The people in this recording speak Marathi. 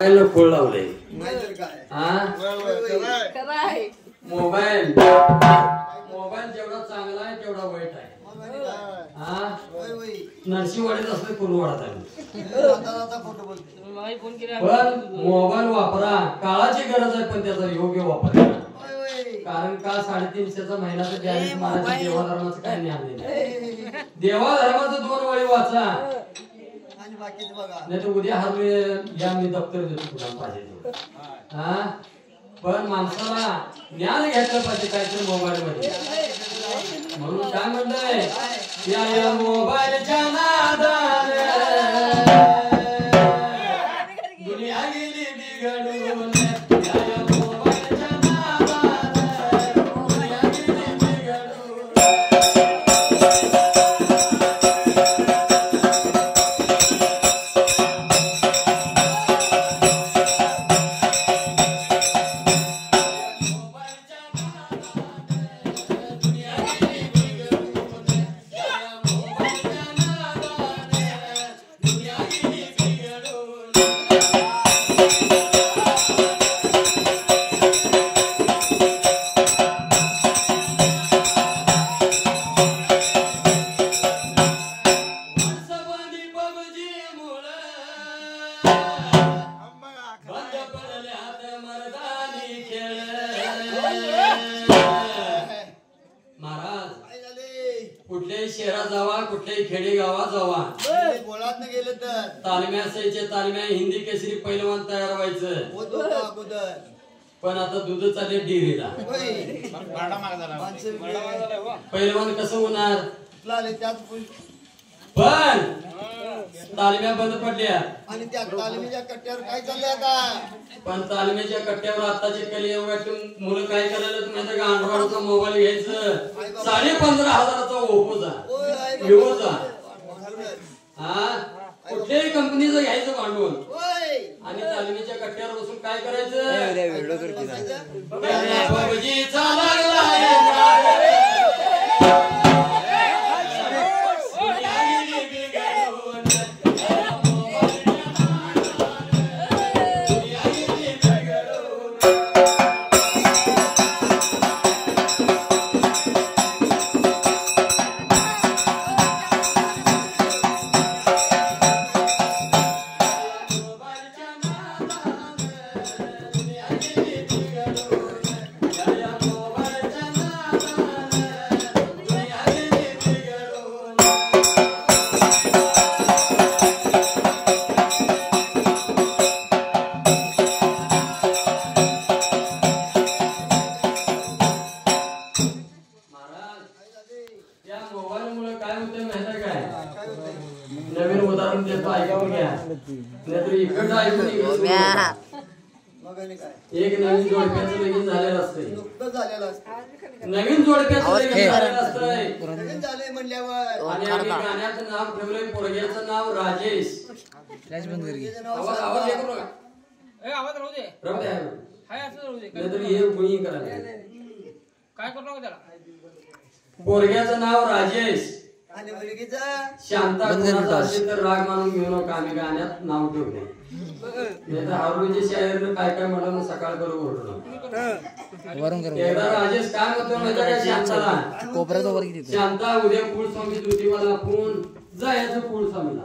खोल लावले मोबाईल जेवढा चांगला आहे तेवढा वाईट आहे. नरसिंहवाडीत असले कुरुवाडात आहे. पण मोबाईल वापरा, काळाची गरज आहे पण त्याचा योग्य वापर करा. कारण का 350चा महिन्याचं बॅलन्स मारायचं देवाधर्माचं काय ज्ञान नाही. देवाधर्माचं 2 वळी वाचा नाही तर उद्या हरले या मी दप्तर देतो तुला पाहिजे. पण माणसाला ज्ञान घेतलं पाहिजे काहीतरी मोबाईल मध्ये. म्हणून काय म्हणलंय या मोबाईलच्या नादाने दुनिया गेली बिघडून. कुठल्याही शहरात जावा, कुठल्याही खेडेगावात जावा, बोळात गेलं तर तालम्या असायचे. तालम्या हिंदी केसरी पैलवान तयार व्हायचं. पण आता दूध चालले डेअरीला. पैलवान कसं होणार? पण तालम्या बंद पडल्या आणि त्या तालमीच्या कट्ट्यावर काय चाललंय आता? पण तालमीच्या कट्ट्यावर आताचे कली मुलं काय करायला माहिती का? अँड्रॉइडचा मोबाईल घ्यायचं 15,500चा ओप्पोचा विवोचा. कुठल्याही कंपनीचं घ्यायचं भांडवल आणि तालमीच्या कट्ट्यावर बसून काय करायचं? नवीन उदाहरण देतो, ऐकावं घ्या. नाहीतर इकडचं ऐकून एक नवीन जोडप्याचं लगीन झालेलं असतंय. नवीन जोडप्याचं लगीन झालेलं असतंय आणि आम्ही गाण्याचं नाव ठेवलंय, पोरग्याचं नाव राजेश. आवाज येतो का? आवाज राहू दे, नाहीतर हे गुणी करायला काय करू त्याला. पोरग्याचं नाव राजेश आणि मुलगीचा शांता. कोणाचा असेल तर राग मानून घेऊ नका, आम्ही गाण्यात नाव ठेवले. नाही तर हारूची शायर काय काय म्हणलं सकाळ करून ओरडलं. एकदा राजेश काय म्हणतो माहिती का शांताला? शांता उद्या कुळ स्वामी ज्योतिबाला फोन जायचं कुळ स्वामीला.